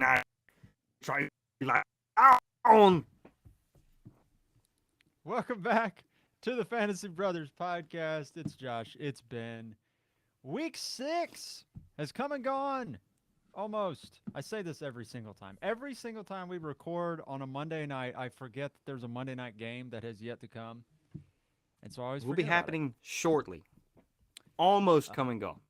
Now, try like on. Welcome back to the Fantasy Brothers podcast. It's Josh. It's Ben. Week 6 has come and gone. Almost. I say this every single time. Every single time we record on a Monday night, I forget that there's a Monday night game that has yet to come. And so I always Will be forget about it. happening shortly. Almost Uh, come and gone.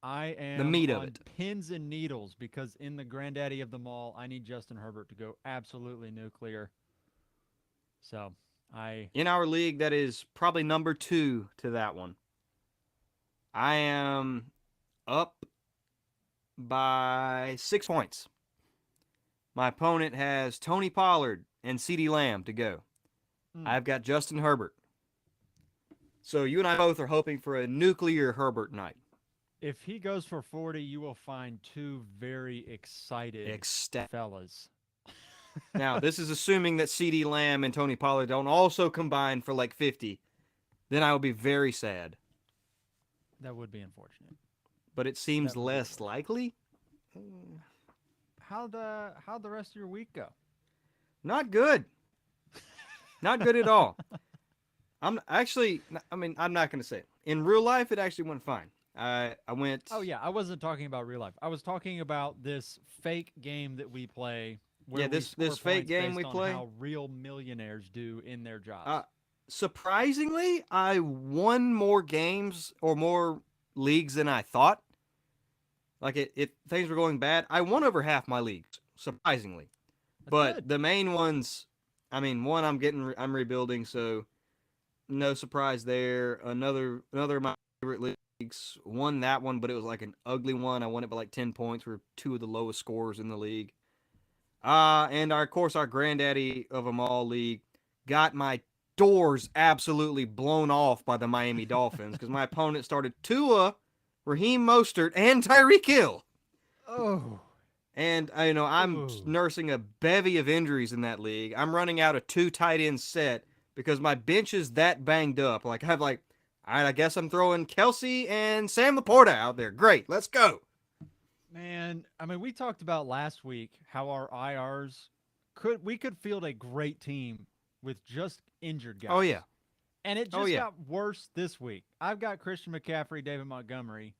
I The am meat of on it. pins and needles because in the granddaddy of them all, I need Justin Herbert to go absolutely nuclear. So I In our league, that is probably number 2 to that one. I am up by 6 points. My opponent has Tony Pollard and CeeDee Lamb to go. mm, I've got Justin Herbert. So you and I both are hoping for a nuclear Herbert night. if he goes for 40, you will find two very excited Ecstatic. fellas. Now, this is assuming that CeeDee Lamb and Tony Pollard don't also combine for like 50. Then I will be very sad. That would be unfortunate. But it seems That would be less unfortunate. likely. How'd the rest of your week go? Not good. Not good at all. I'm actually, I mean, I'm not going to say it. In real life, it actually went fine. I went, Oh yeah, I wasn't talking about real life. I was talking about this fake game that we play yeah, where we this score fake points game based we on play. how real millionaires do in their Uh, jobs. surprisingly, I won more games or more leagues than I thought. Like if things were going bad, I won over half my leagues. Surprisingly, That's but good. the main ones, I mean, one I'm rebuilding, so no surprise there. Another of my favorite leagues won that one, but it was like an ugly one. I won it by like 10 points. We're two of the lowest scorers in the league. And of course our granddaddy of them all league got my doors absolutely blown off by the Miami Dolphins because my opponent started Tua, Raheem Mostert, and Tyreek Hill. Oh, And I'm oh. nursing a bevy of injuries in that league. I'm running out of 2 tight end set because my bench is that banged up. Like all right, I guess I'm throwing Kelsey and Sam Laporta out there. Great, let's go. Man, I mean, we talked about last week how our IRs could field a great team with just injured Oh yeah, guys. And it oh just yeah. got worse this week. I've got Christian McCaffrey, David Montgomery.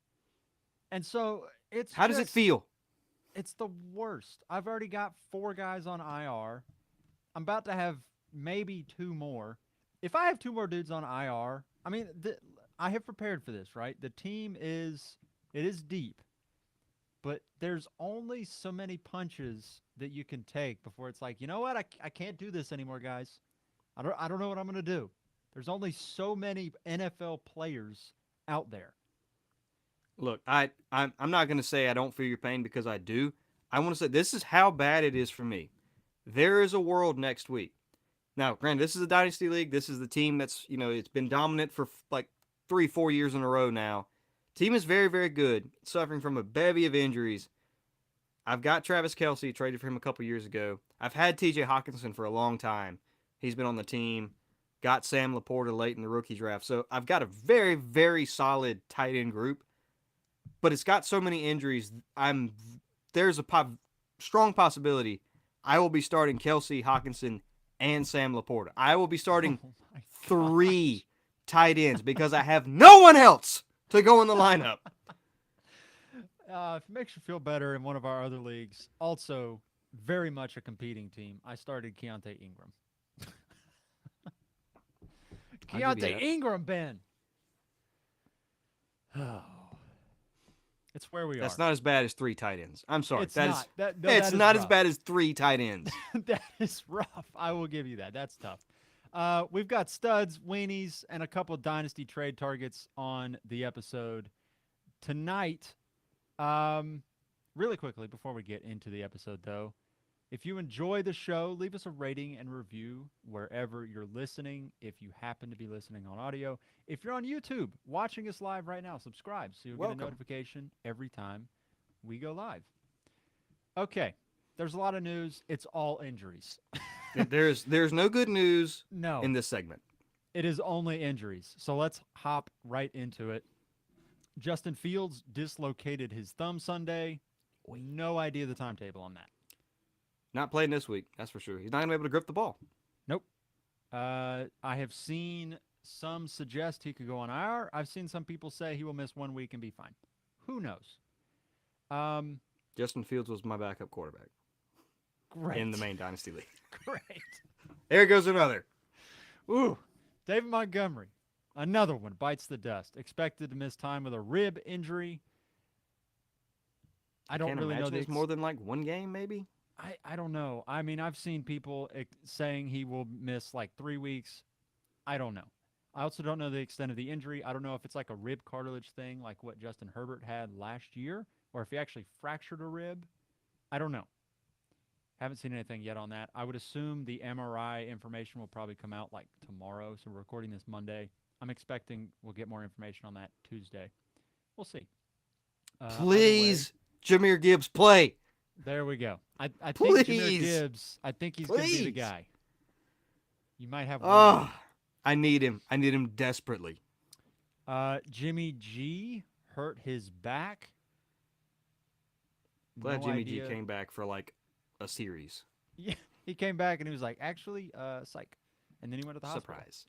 And so How does it feel? it's the worst. I've already got 4 guys on IR. I'm about to have maybe 2 more. If I have 2 more dudes on IR, I mean, I have prepared for this, right? The team is it is deep, but there's only so many punches that you can take before it's like, you know what? I can't do this anymore, guys. I don't know what I'm gonna do. There's only so many NFL players out there. Look, I'm not going to say I don't feel your pain because I do. I want to say this is how bad it is for me. There is a world next week. Now, granted, this is a dynasty league. This is the team that's it's been dominant for like 3-4 years in a row now. Team is very very good, suffering from a bevy of injuries. I've got Travis Kelsey, traded for him a couple years ago. I've had T.J. Hawkinson for a long time. He's been on the team. Got Sam Laporta late in the rookie draft, so I've got a very very solid tight end group, but it's got so many injuries. There's a strong possibility I will be starting Kelsey, Hawkinson, and Sam Laporta. I will be starting Oh my gosh. 3 tight ends because I have no one else to go in the lineup. If it makes you feel better in one of our other leagues, also very much a competing team, I started Keontae Ingram. I'll give you Keontae that. Ingram, Ben. Oh, it's where we That's are. not as bad as 3 tight ends. I'm sorry. It's not. That no, It's that is not as rough. bad as 3 tight ends. That is rough. I will give you that. That's tough. We've got studs, weenies, and a couple dynasty trade targets on the episode tonight. Really quickly before we get into the episode, though, if you enjoy the show, leave us a rating and review wherever you're listening. If you happen to be listening on audio, if you're on YouTube watching us live right now, subscribe so you'll get a Welcome. notification every time we go live. Okay, there's a lot of news. It's all injuries. There's no good news No, in this segment. it is only injuries. So let's hop right into it. Justin Fields dislocated his thumb Sunday. No idea the timetable on that. Not playing this week, that's for sure. He's not gonna be able to grip the ball. Nope. I have seen some suggest he could go on IR. I've seen some people say he will miss 1 week and be fine. Who knows? Um, Justin Fields was my backup quarterback great. in the main Dynasty League. Great. There goes another. Ooh, David Montgomery. Another one bites the dust. Expected to miss time with a rib injury. I don't Can't really know imagine the it's more than like one game, maybe. I don't know. I mean, I've seen people saying he will miss like 3 weeks. I don't know. I also don't know the extent of the injury. I don't know if it's like a rib cartilage thing, like what Justin Herbert had last year, or if he actually fractured a rib. I don't know. Haven't seen anything yet on that. I would assume the MRI information will probably come out like tomorrow. So we're recording this Monday. I'm expecting we'll get more information on that Tuesday. We'll see. Please, Jameer Gibbs, play. There we go. I think Jahmyr Please. Gibbs, I think he's going to be the Please. guy. You might have one. Oh, I need him. I need him desperately. Jimmy G hurt his back. Glad No Jimmy idea. G came back for like a series. Yeah, he came back and he was like, actually, psych. And then he went to the hospital. Surprise.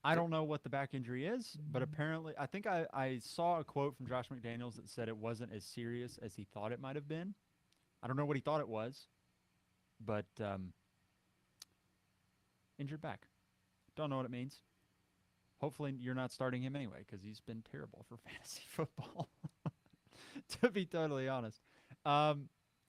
I don't know what the back injury is, but apparently, I think I saw a quote from Josh McDaniels that said it wasn't as serious as he thought it might have been. I don't know what he thought it was, but injured back. Don't know what it means. Hopefully, you're not starting him anyway because he's been terrible for fantasy football, to be totally honest.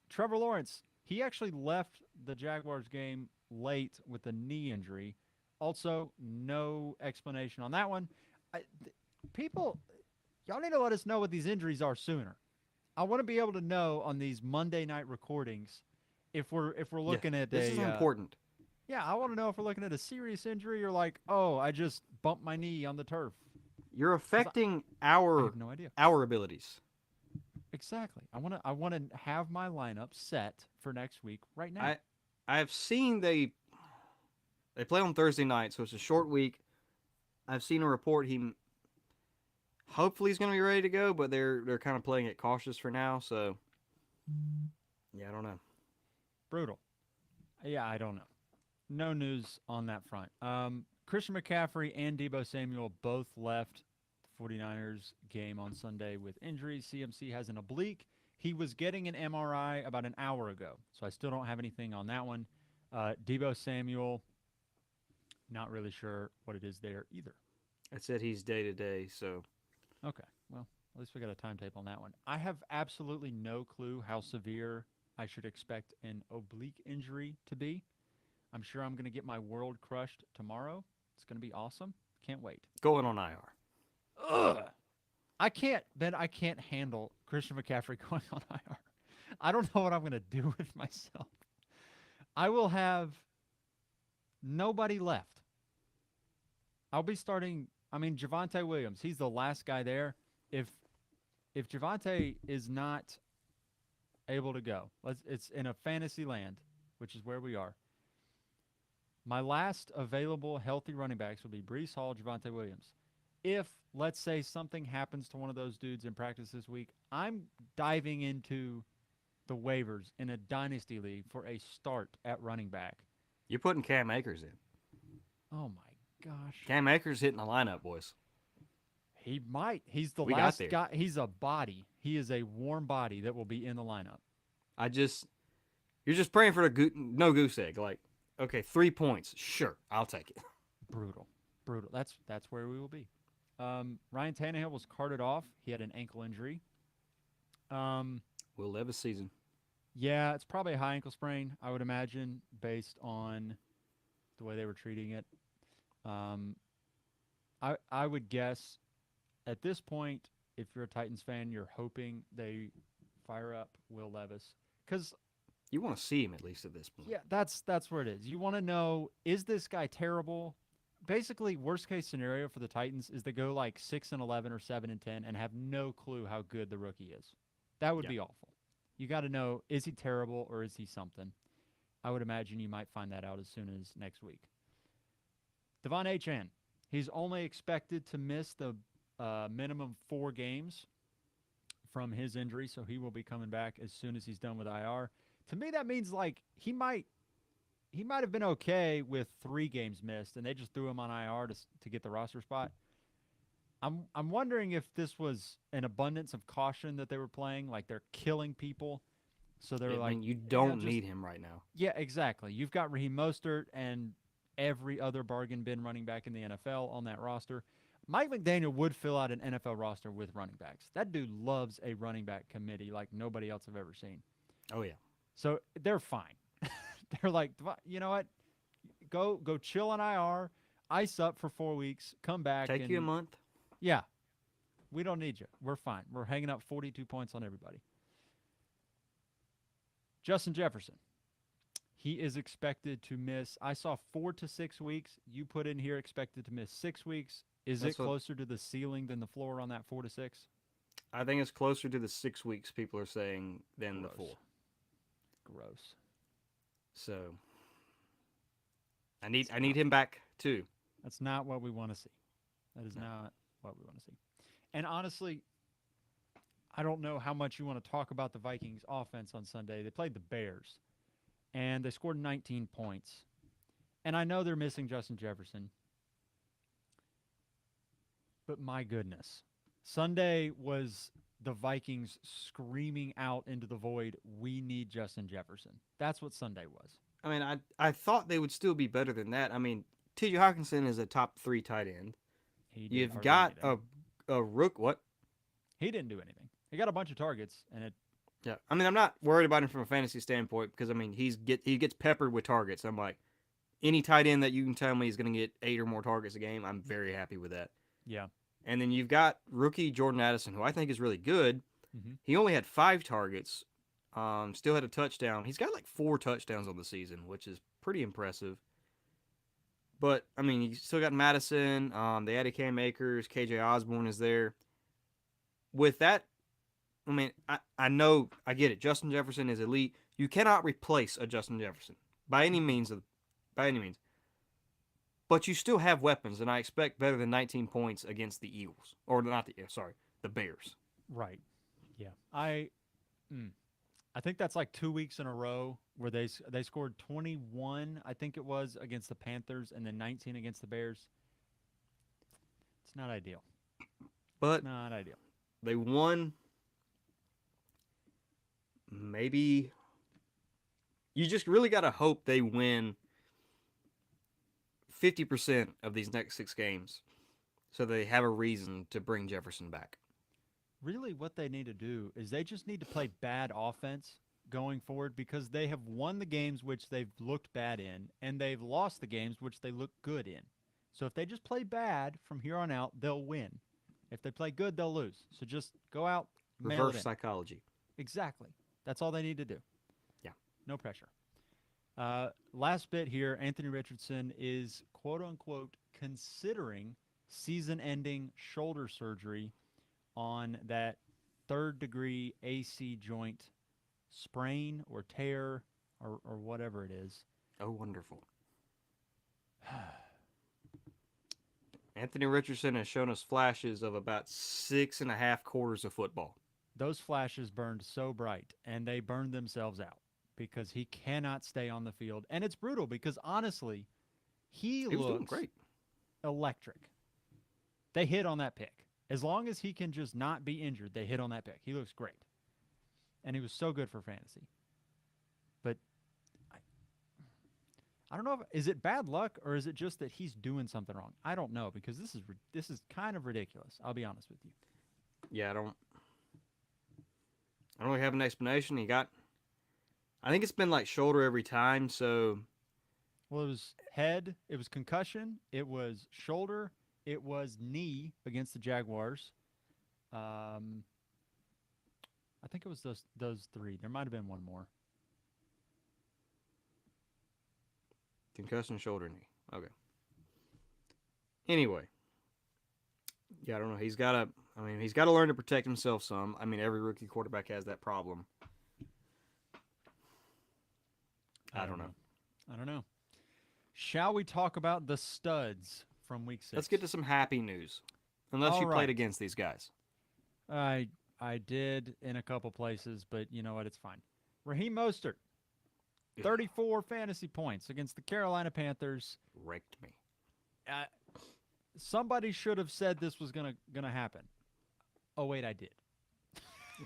Trevor Lawrence, he actually left the Jaguars game late with a knee injury. Also, no explanation on that one. People, y'all need to let us know what these injuries are sooner. I want to be able to know on these Monday night recordings if we're looking at this is important. Yeah, I want to know if we're looking at a serious injury or like, oh, I just bumped my knee on the turf. You're affecting I our have no idea. our abilities. Exactly. I want to have my lineup set for next week right now. I've seen they play on Thursday night, so it's a short week. I've seen a report hopefully he's going to be ready to go, but they're kind of playing it cautious for now, so yeah, I don't know. Brutal. Yeah, I don't know. No news on that front. Christian McCaffrey and Deebo Samuel both left the 49ers game on Sunday with injuries. CMC has an oblique. He was getting an MRI about an hour ago, so I still don't have anything on that one. Deebo Samuel, not really sure what it is there either. It said he's day to day, so Okay, well, at least we got a timetable on that one. I have absolutely no clue how severe I should expect an oblique injury to be. I'm sure I'm going to get my world crushed tomorrow. It's going to be awesome. Can't wait. going on IR. Ugh. I can't handle Christian McCaffrey going on IR. I don't know what I'm going to do with myself. I will have nobody left. I'll be starting. I mean, Javonte Williams. He's the last guy there. If Javonte is not able to go, it's in a fantasy land, which is where we are. My last available healthy running backs will be Breece Hall, Javonte Williams. If, let's say, something happens to one of those dudes in practice this week, I'm diving into the waivers in a dynasty league for a start at running back. You're putting Cam Akers in. Oh, my gosh. Cam Akers hitting the lineup, boys. He might. He's the We got last there. guy. He's a body. He is a warm body that will be in the lineup. You're just praying for no goose egg. Like, okay, 3 points. Sure, I'll take it. Brutal. That's where we will be. Ryan Tannehill was carted off. He had an ankle injury. Will Levis season. Yeah, it's probably a high ankle sprain, I would imagine, based on the way they were treating it. I would guess at this point, if you're a Titans fan, you're hoping they fire up Will Levis because You want to see him at least at this point. yeah, that's where it is. You want to know, is this guy terrible? Basically, worst case scenario for the Titans is they go like 6-11 or 7-10 and have no clue how good the rookie is. That would be awful. You got to know, is he terrible or is he something? I would imagine you might find that out as soon as next week. Devon Achane, he's only expected to miss the minimum 4 games from his injury, so he will be coming back as soon as he's done with IR. To me, that means like he might have been okay with 3 games missed, and they just threw him on IR to get the roster spot. I'm wondering if this was an abundance of caution that they were playing, like they're killing people, so they're I like, mean, you yeah, don't just need him right now. yeah, exactly. You've got Raheem Mostert and every other bargain bin running back in the NFL on that roster. Mike McDaniel would fill out an NFL roster with running backs. That dude loves a running back committee like nobody else I've ever seen. Oh yeah. So they're fine. They're like, you know what? Go chill on IR, ice up for 4 weeks, come back, Take you a and month. yeah, we don't need you. We're fine. We're hanging up 42 points on everybody. Justin Jefferson. He is expected to miss. I saw 4 to 6 weeks. You put in here expected to miss 6 weeks. Is That's it closer to the ceiling than the floor on that 4 to 6? I think it's closer to the 6 weeks people are saying than the Gross. 4. Gross. So I need him back too. That's not what we want to see. That is No. not what we want to see. And honestly, I don't know how much you want to talk about the Vikings offense on Sunday. They played the Bears and they scored 19 points. And I know they're missing Justin Jefferson. But my goodness. Sunday was the Vikings screaming out into the void, we need Justin Jefferson. That's what Sunday was. I mean, I thought they would still be better than that. I mean, T.J. Hawkinson is a top 3 tight end. He did You've hardly got anything. a rook. What? He didn't do anything. He got a bunch of targets, and it. Yeah. I mean, I'm not worried about him from a fantasy standpoint because I mean he gets peppered with targets. I'm like, any tight end that you can tell me is going to get 8 or more targets a game, I'm very happy with that. Yeah. And then you've got rookie Jordan Addison, who I think is really good. Mm-hmm. He only had 5 targets, still had a touchdown. He's got like 4 touchdowns on the season, which is pretty impressive. But I mean, you still got Madison. They added Cam Akers. KJ Osborne is there. With that, I mean, I know, I get it. Justin Jefferson is elite. You cannot replace a Justin Jefferson by any means. By any means. But you still have weapons, and I expect better than 19 points against the Eagles, or not the Bears. Right. Yeah. I think that's like 2 weeks in a row where they scored 21, I think it was, against the Panthers, and then 19 against the Bears. It's not ideal. But Not ideal. they won. Maybe you just really got to hope they win 50% of these next 6 games so they have a reason to bring Jefferson back. Really, what they need to do is they just need to play bad offense going forward because they have won the games which they've looked bad in, and they've lost the games which they look good in. So if they just play bad from here on out, they'll win. If they play good, they'll lose. So just go out, mail it Reverse in. psychology. Exactly. That's all they need to do. Yeah. No pressure. Last bit here, Anthony Richardson is quote unquote considering season-ending shoulder surgery on that 3rd-degree AC joint sprain or tear or whatever it is. Oh, wonderful. Anthony Richardson has shown us flashes of about 6.5 quarters of football. Those flashes burned so bright, and they burned themselves out because he cannot stay on the field. And it's brutal because, honestly, he was doing looks great. Electric. They hit on that pick. As long as he can just not be injured, they hit on that pick. He looks great. And he was so good for fantasy. But I don't know is it bad luck or is it just that he's doing something wrong? I don't know because this is kind of ridiculous. I'll be honest with you. Yeah, I don't really have an explanation. I think it's been like shoulder every time, so Well, it was head, it was concussion, it was shoulder, it was knee against the Jaguars. I think it was those 3. There might have been one more. concussion, shoulder, knee. Okay. Anyway, yeah, I don't know. He's got to learn to protect himself some. I mean, every rookie quarterback has that problem. I don't know. I don't know. Shall we talk about the studs from week 6? Let's get to some happy news. Unless All you right. played against these guys. I did in a couple places, but you know what? It's fine. Raheem Mostert, 34 fantasy points against the Carolina Panthers. Wrecked me. Uh, somebody should have said this was gonna happen. Oh wait, I did.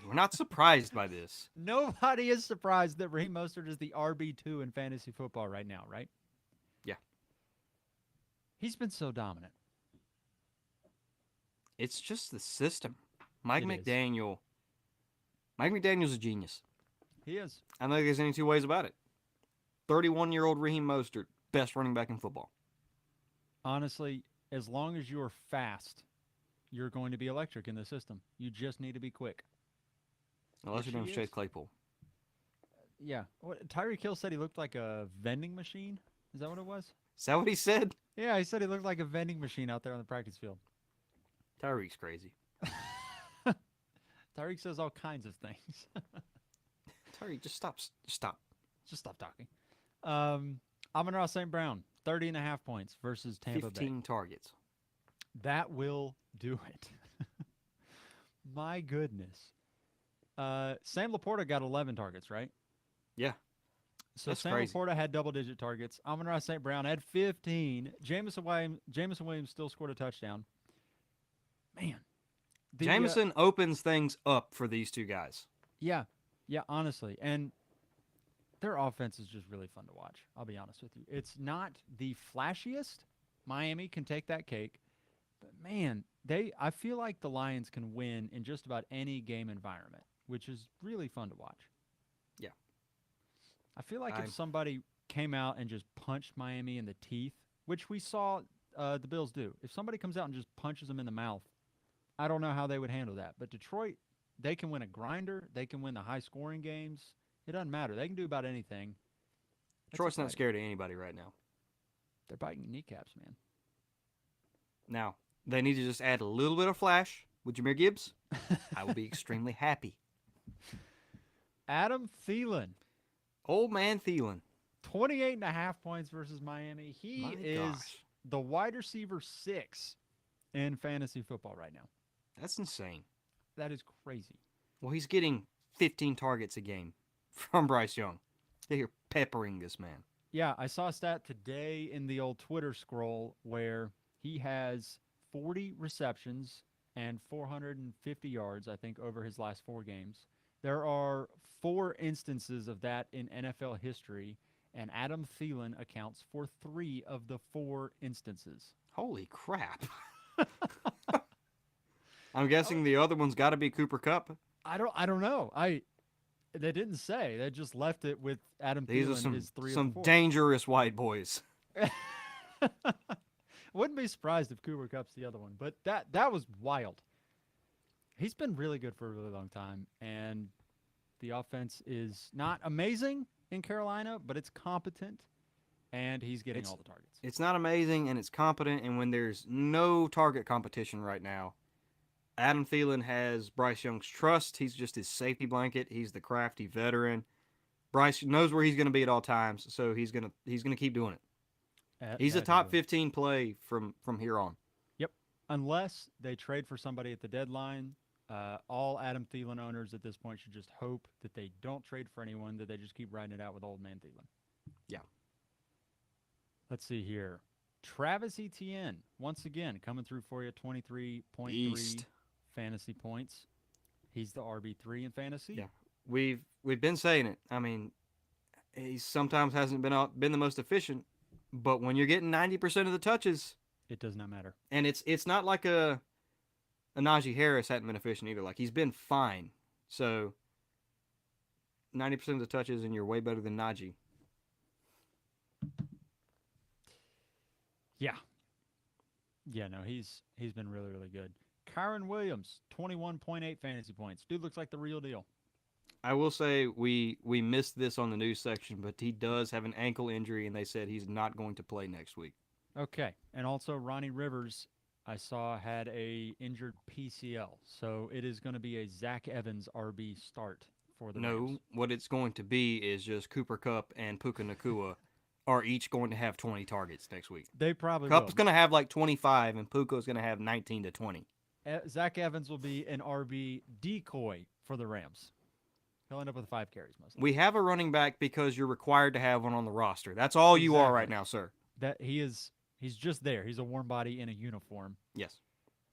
We're not surprised by this. Nobody is surprised that Raheem Mostert is the RB2 in fantasy football right now, right? Yeah. He's been so dominant. It's just the system. Mike It is. McDaniel. Mike McDaniel's a genius. He is. I don't think there's any two ways about it. 31-year-old Raheem Mostert, best running back in football. Honestly, as long as you're fast, you're going to be electric in the system. You just need to be quick. Unless Which your he name's Chase is. Claypool. Yeah. Tyreek Hill said he looked like a vending machine. Is that what it was? Is that what he said? Yeah, he said he looked like a vending machine out there on the practice field. Tyreek's crazy. Tyreek says all kinds of things. Tyreek, just stop. Just stop. Just stop talking. Amon-Ra St. Brown, 30.5 points versus Tampa Bay. 15 targets. That will do it. My goodness. Sam Laporta got 11 targets, right? Yeah. So That's Sam crazy. Laporta had double-digit targets. Amon-Ra St. Brown had 15. Jameson Williams still scored a touchdown. Man. Jameson opens things up for these two guys. Yeah, honestly. And their offense is just really fun to watch. I'll be honest with you. It's not the flashiest. Miami can take that cake. But man, I feel like the Lions can win in just about any game environment, which is really fun to watch. Yeah. I feel like if somebody came out and just punched Miami in the teeth, which we saw the Bills do, if somebody comes out and just punches them in the mouth, I don't know how they would handle that. But Detroit, they can win a grinder. They can win the high-scoring games. It doesn't matter. They can do about anything. That's Detroit's not exciting. scared of anybody right now. They're biting kneecaps, man. Now, they need to just add a little bit of flash with Jahmyr Gibbs. I will be extremely happy. Adam Thielen, Old man Thielen. 28.5 points versus Miami. He My is gosh. the wide receiver 6 in fantasy football right now. That's insane. That is crazy. Well, he's getting 15 targets a game from Bryce Young. They're peppering this man. Yeah, I saw a stat today in the old Twitter scroll where he has 40 receptions and 450 yards, I think, over his last 4 games. There are 4 instances of that in NFL history, and Adam Thielen accounts for 3 of the 4 instances. Holy crap. I'm guessing the other one's got to be Cooper Kupp. I don't know. They didn't say. They just left it with Adam These Thielen are is 3 some of the 4. dangerous white boys. Wouldn't be surprised if Cooper Kupp's the other one, but that was wild. He's been really good for a really long time, and the offense is not amazing in Carolina, but it's competent, and he's getting all the targets. It's not amazing, and it's competent, and when there's no target competition right now, Adam Thielen has Bryce Young's trust. He's just his safety blanket. He's the crafty veteran. Bryce knows where he's going to be at all times, so he's gonna keep doing it. He's a top 15 play from here on. Yep. Unless they trade for somebody at the deadline, all Adam Thielen owners at this point should just hope that they don't trade for anyone, that they just keep riding it out with old man Thielen. Yeah. Let's see here. Travis Etienne, once again, coming through for you, 23.3 Beast. fantasy points. He's the RB3 in fantasy. Yeah. We've been saying it. I mean, he sometimes hasn't been the most efficient, but when you're getting 90% of the touches, It does not matter. and it's not like a Najee Harris hadn't been efficient either. Like, he's been fine. So 90% of the touches, and you're way better than Najee. Yeah. Yeah, no, he's been really, really good. Kyron Williams, 21.8 fantasy points. Dude looks like the real deal. I will say we missed this on the news section, but he does have an ankle injury, and they said he's not going to play next week. Okay. And also Ronnie Rivers, I saw, had a injured PCL. So it is going to be a Zach Evans RB start for the No, Rams. what it's going to be is just Cooper Kupp and Puka Nacua are each going to have 20 targets next week. They probably Kupp's will. going to have like 25, and Puka's going to have 19 to 20. Zach Evans will be an RB decoy for the Rams. He'll end up with 5 carries most likely. We have a running back because you're required to have one on the roster. That's all you are right Exactly. now, sir. That he's just there. He's a warm body in a uniform. Yes.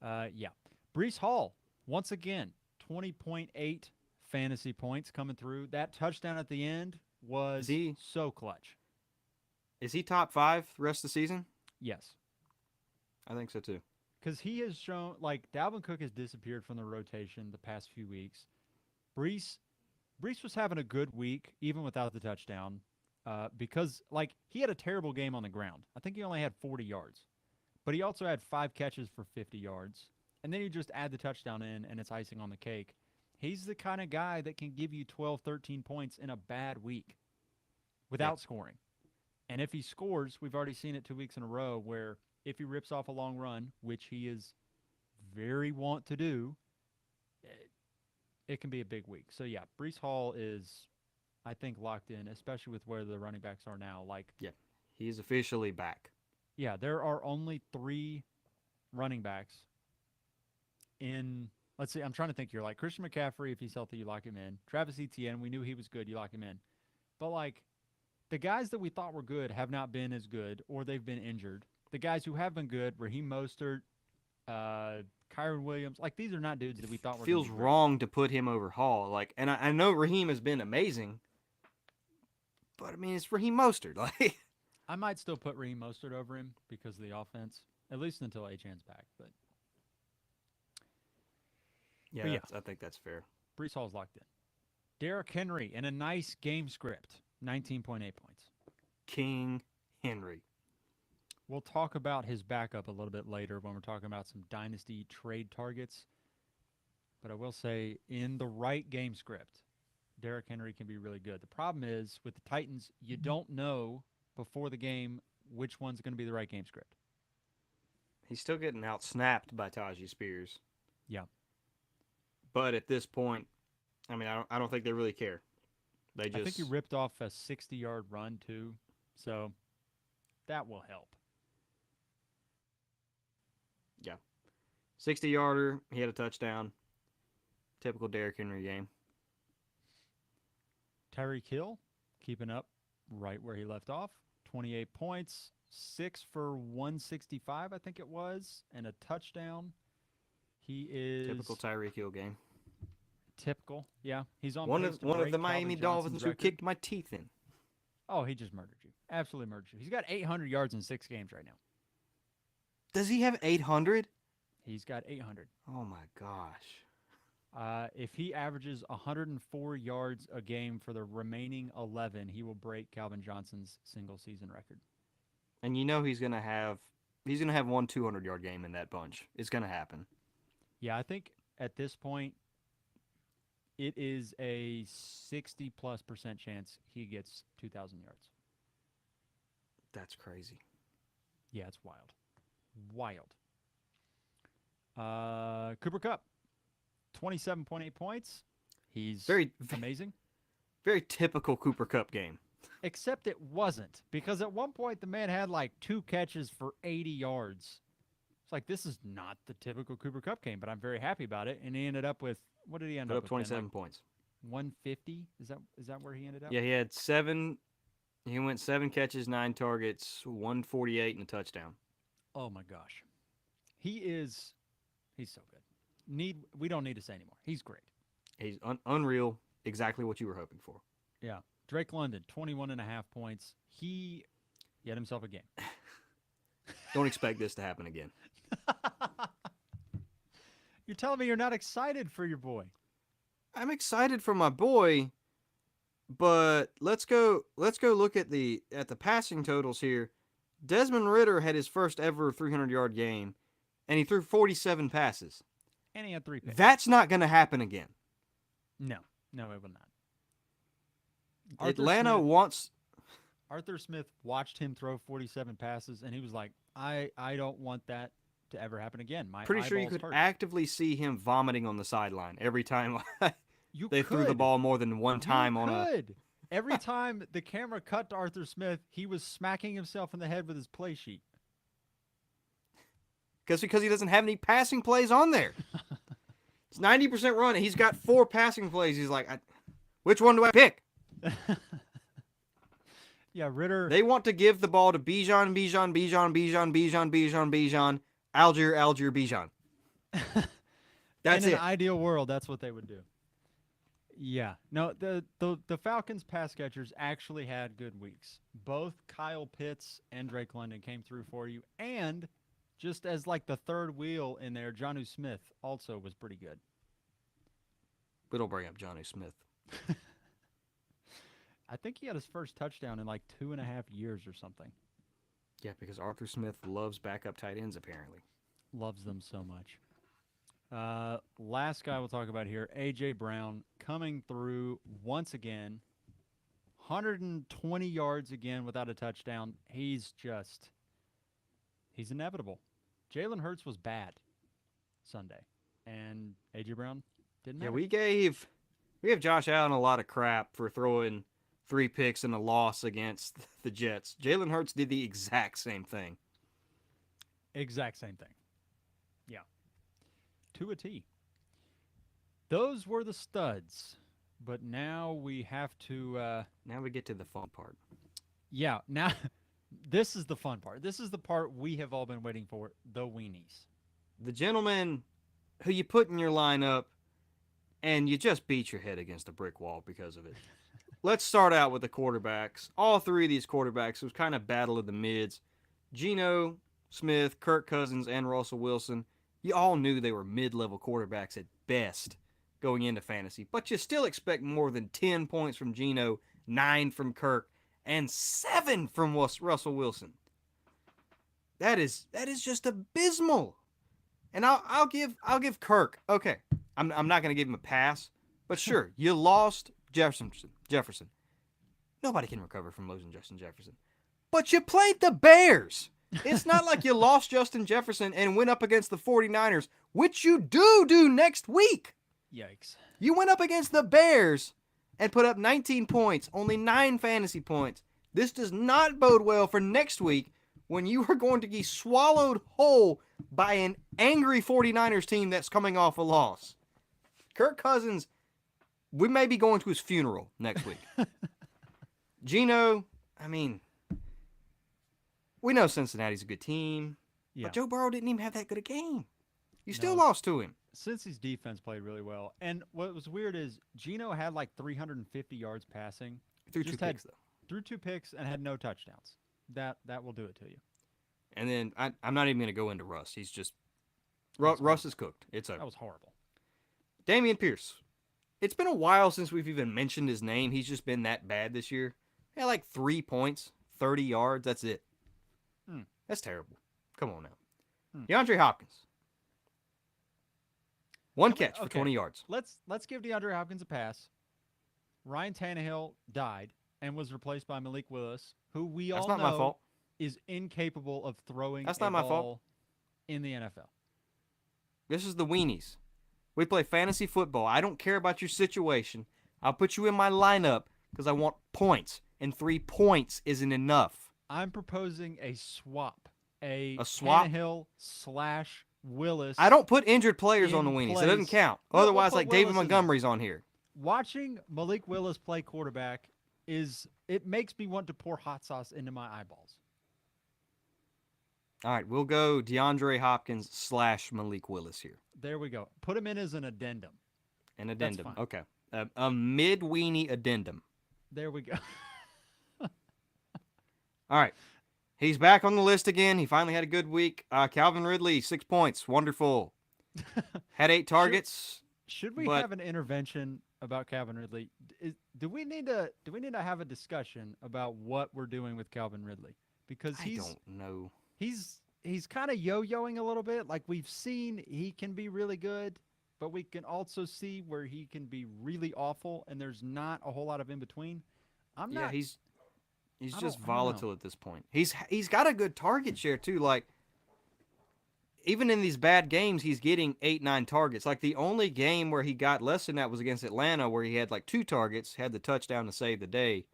Yeah. Brees Hall, once again, 20.8 fantasy points coming through. That touchdown at the end was so clutch. Is he top 5 the rest of the season? Yes. I think so too. Because he has shown, like, Dalvin Cook has disappeared from the rotation the past few weeks. Brees was having a good week, even without the touchdown, because, like, he had a terrible game on the ground. I think he only had 40 yards. But he also had 5 catches for 50 yards. And then you just add the touchdown in, and it's icing on the cake. He's the kind of guy that can give you 12, 13 points in a bad week without scoring. And if he scores, we've already seen it 2 weeks in a row where if he rips off a long run, which he is very want to do, it can be a big week. So, yeah, Brees Hall is, I think, locked in, especially with where the running backs are now. Like, yeah, he's officially back. Yeah, there are only 3 running backs in, let's see, I'm trying to think here. Like, Christian McCaffrey, if he's healthy, you lock him in. Travis Etienne, we knew he was good, you lock him in. But, like, the guys that we thought were good have not been as good, or they've been injured. The guys who have been good, Raheem Mostert, Kyron Williams, like, these are not dudes that we thought were feels wrong to put him over Hall. Like, and I know Raheem has been amazing, but I mean, it's Raheem Mostert. Like, I might still put Raheem Mostert over him because of the offense, at least until Achan's back. But yeah, I think that's fair. Brees Hall's locked in. Derrick Henry in a nice game script, 19.8 points. King Henry. We'll talk about his backup a little bit later when we're talking about some Dynasty trade targets. But I will say, in the right game script, Derrick Henry can be really good. The problem is, with the Titans, you don't know before the game which one's going to be the right game script. He's still getting out-snapped by Tajay Spears. Yeah. But at this point, I mean, I don't think they really care. I think he ripped off a 60-yard run, too. So that will help. Yeah. 60-yarder. He had a touchdown. Typical Derrick Henry game. Tyreek Hill keeping up right where he left off. 28 points, 6 for 165, I think it was, and a touchdown. He is typical Tyreek Hill game. Typical, yeah. He's on one of the Miami Dolphins who kicked my teeth in. Oh, he just murdered you. Absolutely murdered you. He's got 800 yards in 6 games right now. Does he have 800? He's got 800. Oh my gosh. If he averages 104 yards a game for the remaining 11, he will break Calvin Johnson's single season record. And you know he's gonna have one 200-yard game in that bunch. It's gonna happen. Yeah, I think at this point it is a 60+% chance he gets 2,000 yards. That's crazy. Yeah, it's wild. Wild. Cooper Kupp, 27.8 points. He's very amazing. Very typical Cooper Kupp game. Except it wasn't, because at one point the man had like 2 catches for 80 yards. It's like, this is not the typical Cooper Kupp game, but I'm very happy about it. And he ended up with, what did he end up with? 27 points. 150? Is that where he ended up? Yeah, he had 7. He went 7 catches, 9 targets, 148, and a touchdown. Oh my gosh, he's so good. We don't need to say anymore. He's great. He's unreal. Exactly what you were hoping for. Yeah. Drake London, 21.5 points. He had himself a game. Don't expect this to happen again. You're telling me you're not excited for your boy? I'm excited for my boy, but let's go look at the passing totals here. Desmond Ridder had his first ever 300-yard game, and he threw 47 passes. And he had 3 picks. That's not going to happen again. No, it will not. Arthur Smith watched him throw 47 passes, and he was like, I don't want that to ever happen again. My Pretty sure you could actively see him vomiting on the sideline every time they threw the ball more than one time on a... Every time the camera cut to Arthur Smith, he was smacking himself in the head with his play sheet. Because he doesn't have any passing plays on there. It's 90% run. He's got 4 passing plays. He's like, Which one do I pick? Yeah, Ritter. They want to give the ball to Bijan, Algier, Bijan. That's In an it. ideal world, that's what they would do. Yeah. No, the Falcons pass catchers actually had good weeks. Both Kyle Pitts and Drake London came through for you. And just as like the third wheel in there, Jonnu Smith also was pretty good. We don't bring up Johnny Smith. I think he had his first touchdown in like 2.5 years or something. Yeah, because Arthur Smith loves backup tight ends, apparently. Loves them so much. Last guy we'll talk about here, A.J. Brown, coming through once again. 120 yards again without a touchdown. He's inevitable. Jalen Hurts was bad Sunday, and A.J. Brown didn't matter. Yeah, we gave Josh Allen a lot of crap for throwing 3 picks in a loss against the Jets. Jalen Hurts did the exact same thing. Exact same thing. Yeah. To a T. Those were the studs. But now we have to Now we get to the fun part. yeah, now this is the fun part. This is the part we have all been waiting for, the weenies. The gentleman who you put in your lineup and you just beat your head against a brick wall because of it. Let's start out with the quarterbacks. All 3 of these quarterbacks, it was kind of battle of the mids. Geno Smith, Kirk Cousins, and Russell Wilson. You all knew they were mid-level quarterbacks at best going into fantasy, but you still expect more than 10 points from Geno, 9 from Kirk, and 7 from Russell Wilson. That is just abysmal. And I'll give Kirk. Okay, I'm not going to give him a pass, but sure, you lost Jefferson. Nobody can recover from losing Justin Jefferson. But you played the Bears. It's not like you lost Justin Jefferson and went up against the 49ers, which you do next week. Yikes. You went up against the Bears and put up 19 points, only 9 fantasy points. This does not bode well for next week when you are going to be swallowed whole by an angry 49ers team that's coming off a loss. Kirk Cousins, we may be going to his funeral next week. Geno, I mean, we know Cincinnati's a good team, Yeah. but Joe Burrow didn't even have that good a game. You still No. lost to him. Cincy's defense played really well. And what was weird is Geno had like 350 yards passing. Threw Just 2 had- picks, though. Threw 2 picks and had no touchdowns. That will do it to you. And then I'm not even going to go into Russ. He's just That's Russ is cooked. It's That over. was horrible. Dameon Pierce. It's been a while since we've even mentioned his name. He's just been that bad this year. He had like 3 points, 30 yards. That's it. That's terrible. Come on now. DeAndre Hopkins. 1 catch for 20 yards. Let's give DeAndre Hopkins a pass. Ryan Tannehill died and was replaced by Malik Willis, who we That's all not know my fault. is incapable of throwing That's a not my fault. ball in the NFL. This is the Weanies. We play fantasy football. I don't care about your situation. I'll put you in my lineup because I want points, and 3 points isn't enough. I'm proposing a swap. A swap? Tannehill / Willis. I don't put injured players on the In Weanies. It place. doesn't count. We'll Otherwise, put like David Willis in there. Montgomery's on here. Watching Malik Willis play quarterback it makes me want to pour hot sauce into my eyeballs. All right, we'll go DeAndre Hopkins / Malik Willis here. There we go. Put him in as an addendum. An addendum. fine. Okay. A mid-weenie addendum. There we go. All right. He's back on the list again. He finally had a good week. Calvin Ridley, 6 points. Wonderful. Had 8 targets. Should we but- have an intervention about Calvin Ridley? Do we need to have a discussion about what we're doing with Calvin Ridley? Because I don't know. he's kind of yo-yoing a little bit. Like we've seen he can be really good, but we can also see where he can be really awful, and there's not a whole lot of in between. Yeah, he's I just don't know. volatile at this point. He's got a good target share too. Like even in these bad games, he's getting 8-9 targets. Like the only game where he got less than that was against Atlanta, where he had like 2 targets, had the touchdown to save the day.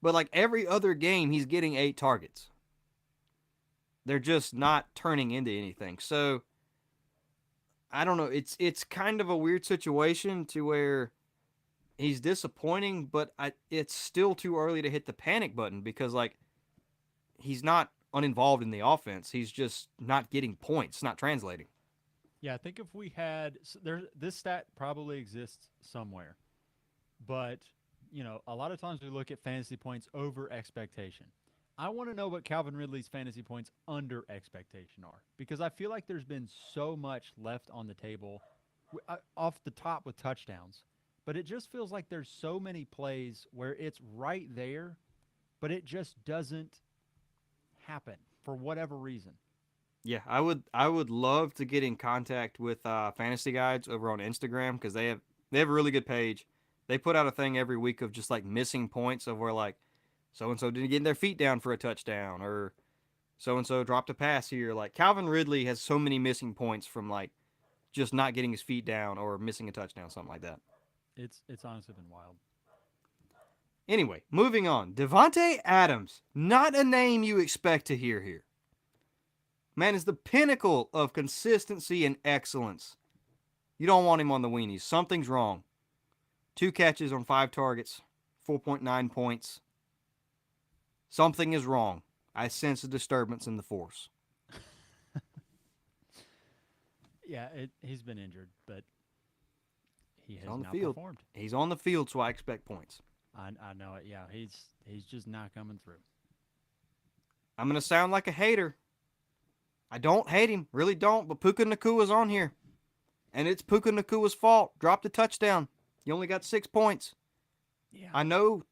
But like every other game, he's getting 8 targets. They're just not turning into anything. So I don't know. It's kind of a weird situation to where he's disappointing, but it's still too early to hit the panic button because like he's not uninvolved in the offense. He's just not getting points, not translating. Yeah, I think if we had there, this stat probably exists somewhere, but a lot of times we look at fantasy points over expectation. I want to know what Calvin Ridley's fantasy points under expectation are because I feel like there's been so much left on the table off the top with touchdowns, but it just feels like there's so many plays where it's right there, but it just doesn't happen for whatever reason. Yeah, I would love to get in contact with Fantasy Guides over on Instagram because they have a really good page. They put out a thing every week of just like missing points of where like so and so didn't get their feet down for a touchdown or so and so dropped a pass here. Like Calvin Ridley has so many missing points from like just not getting his feet down or missing a touchdown, something like that. It's honestly been wild. Anyway, moving on. Devontae Adams, not a name you expect to hear here. Man is the pinnacle of consistency and excellence. You don't want him on the weenies. Something's wrong. 2 catches on 5 targets, 4.9 points. Something is wrong. I sense a disturbance in the force. Yeah, he's been injured, but he He's has on the now field. performed. He's on the field, so I expect points. I know it. Yeah, he's just not coming through. I'm going to sound like a hater. I don't hate him, really don't, but Puka Nakua's on here. And it's Puka Nakua's fault. Dropped a touchdown. You only got 6 points. Yeah, I know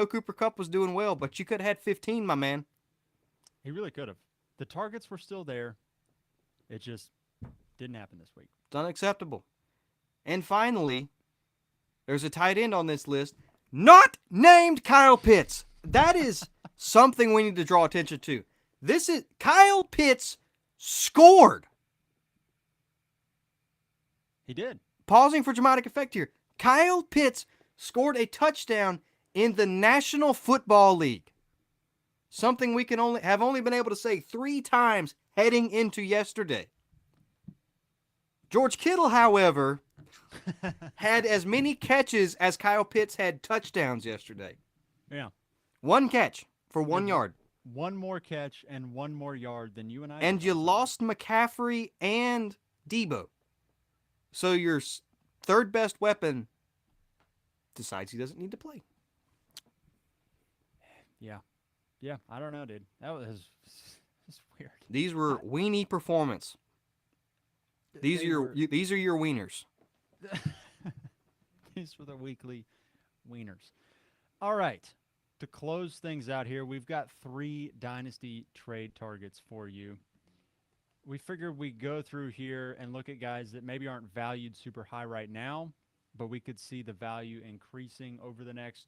Cooper Kupp was doing well, but you could have had 15, my man. he really could have. The targets were still there. It just didn't happen this week. It's unacceptable. And finally, there's a tight end on this list, not named Kyle Pitts. That is something we need to draw attention to. This is Kyle Pitts scored. He did. Pausing for dramatic effect here. Kyle Pitts scored a touchdown in the National Football League. Something we can only been able to say 3 times heading into yesterday. George Kittle, however, had as many catches as Kyle Pitts had touchdowns yesterday. Yeah. 1 catch for 1 yard. One more catch and 1 more yard than you and I. And you lost McCaffrey and Debo. So your third best weapon decides he doesn't need to play. Yeah. Yeah, I don't know, dude. That was weird. These were weenie performance. These are your wieners. These were the weekly wieners. All right. To close things out here, we've got 3 dynasty trade targets for you. We figured we'd go through here and look at guys that maybe aren't valued super high right now, but we could see the value increasing over the next,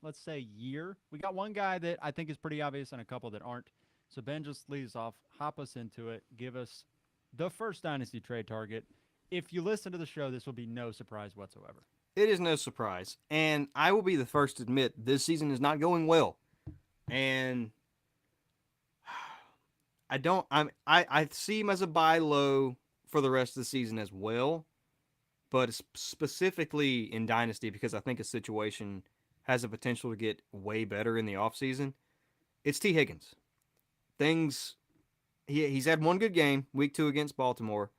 let's say, year. We got one guy that I think is pretty obvious and a couple that aren't. So Ben, just lead us off, hop us into it, give us the first dynasty trade target. If you listen to the show, this will be no surprise whatsoever. It is no surprise. And I will be the first to admit this season is not going well. And I see him as a buy low for the rest of the season as well. But specifically in Dynasty, because I think a situation has the potential to get way better in the offseason, it's T. Higgins. He's had 1 good game, week 2 against Baltimore.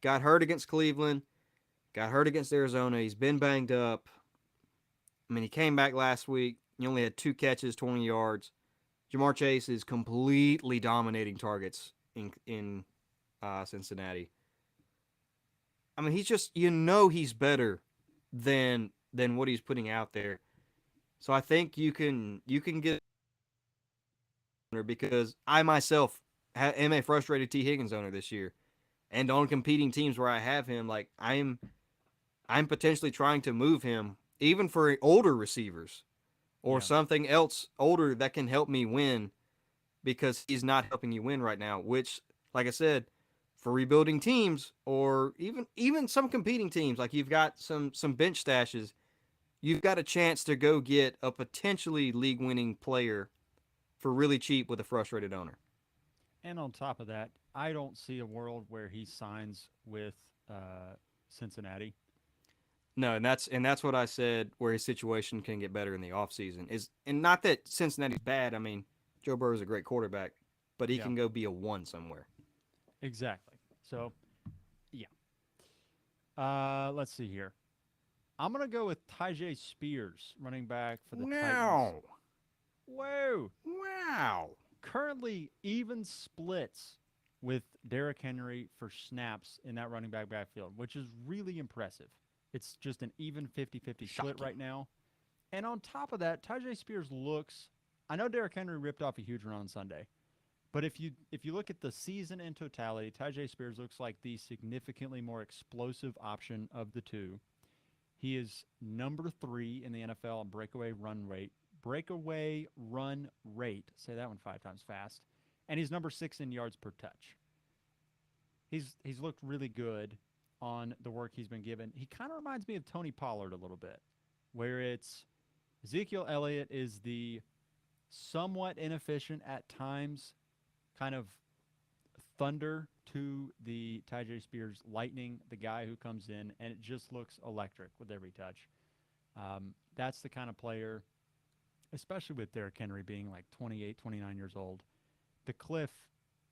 Got hurt against Cleveland. Got hurt against Arizona. He's been banged up. I mean, he came back last week. He only had 2 catches, 20 yards. Jamar Chase is completely dominating targets in Cincinnati. I mean, he's just, he's better than what he's putting out there. So I think you can get because I myself am a frustrated T. Higgins owner this year, and on competing teams where I have him, like I'm potentially trying to move him even for older receivers or something else older that can help me win because he's not helping you win right now. Which, like I said, for rebuilding teams or even some competing teams, like you've got some bench stashes, you've got a chance to go get a potentially league-winning player for really cheap with a frustrated owner. And on top of that, I don't see a world where he signs with Cincinnati. No, and that's what I said. Where his situation can get better in the offseason is, and not that Cincinnati's bad. I mean, Joe Burrow is a great quarterback, but he Yeah, can go be a one somewhere. exactly. So, yeah. Let's see here. I'm gonna go with Tyjae Spears, running back for the Titans. Wow, Whoa! wow. Currently even splits with Derrick Henry for snaps in that running back backfield, which is really impressive. It's just an even 50-50 split Shocking. right now. And on top of that, Tyjae Spears looks. I know Derrick Henry ripped off a huge run on Sunday, but if you look at the season in totality, Tyjae Spears looks like the significantly more explosive option of the two. He is number 3 in the NFL on breakaway run rate. Breakaway run rate. Say that one 5 times fast. And he's number 6 in yards per touch. He's looked really good on the work he's been given. He kind of reminds me of Tony Pollard a little bit, where it's Ezekiel Elliott is the somewhat inefficient at times kind of thunder to the Tyjae Spears lightning, the guy who comes in, and it just looks electric with every touch. That's the kind of player, especially with Derrick Henry being like 28, 29 years old. The cliff,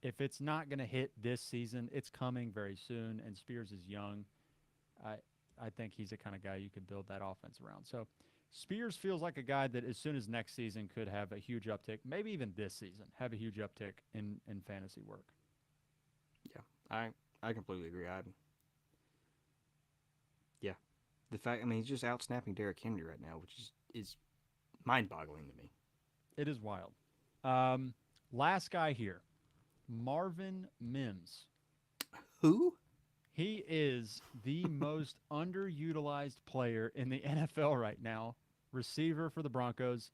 if it's not going to hit this season, it's coming very soon, and Spears is young. I, I think he's the kind of guy you could build that offense around. So Spears feels like a guy that as soon as next season could have a huge uptick, maybe even this season, have a huge uptick in fantasy work. Yeah, I completely agree. Yeah, the fact I mean he's just out snapping Derrick Henry right now, which is mind boggling to me. It is wild. Um, Last guy here, Marvin Mims. Who? He is the most underutilized player in the NFL right now, receiver for the Broncos.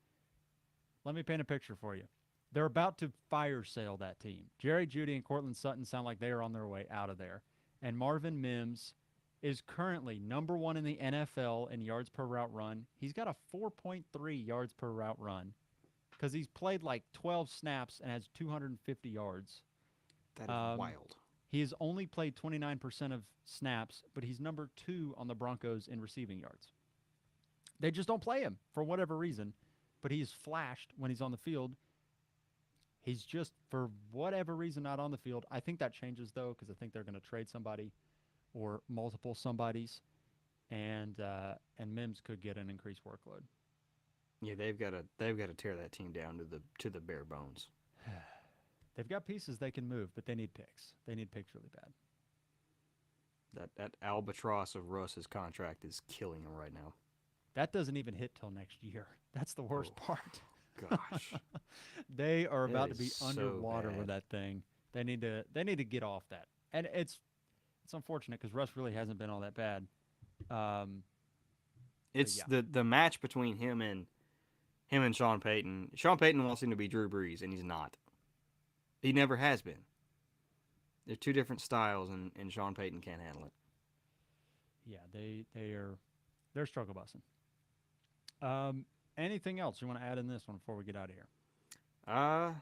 Let me paint a picture for you. They're about to fire sale that team. Jerry Jeudy and Cortland Sutton sound like they are on their way out of there. And Marvin Mims is currently number 1 in the NFL in yards per route run. He's got a 4.3 yards per route run because he's played like 12 snaps and has 250 yards. That is Um, wild. he has only played 29% of snaps, but he's number 2 on the Broncos in receiving yards. They just don't play him for whatever reason, but he's flashed when he's on the field. He's just, for whatever reason, not on the field. I think that changes, though, because I think they're going to trade somebody or multiple somebodies, and Mims could get an increased workload. Yeah, they've got to tear that team down to the bare bones. They've got pieces they can move, but they need picks. They need picks really bad. That albatross of Russ's contract is killing him right now. That doesn't even hit till next year. That's the worst Oh part. gosh, They are it about to is be so underwater with bad. that thing. They need to get off that. And it's unfortunate because Russ really hasn't been all that bad. Um, but It's yeah, the match between him and Sean Payton. Sean Payton wants him to be Drew Brees, and he's not. He never has been. They're two different styles, and Sean Payton can't handle it. yeah, they're struggle busting. Um, Anything else you want to add in this one before we get out of here? Uh,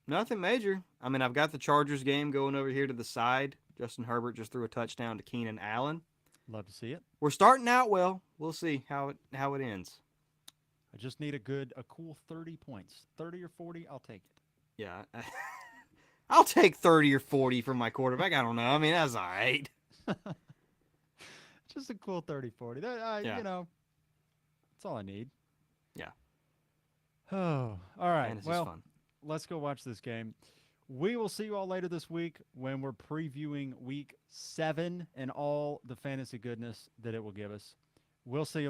Nothing major. I mean, I've got the Chargers game going over here to the side. Justin Herbert just threw a touchdown to Keenan Allen. Love to see it. We're starting out well. We'll see how it ends. I just need a cool 30 points, 30 or 40. I'll take Yeah, I'll take 30 or 40 from my quarterback. I don't know. I mean, that's all right. it. Just a cool 30, 40. Yeah, That's all I need. yeah. Oh, all right. Fantasy's Well, fun. let's go watch this game. We will see you all later this week when we're previewing week 7 and all the fantasy goodness that it will give us. We'll see you later.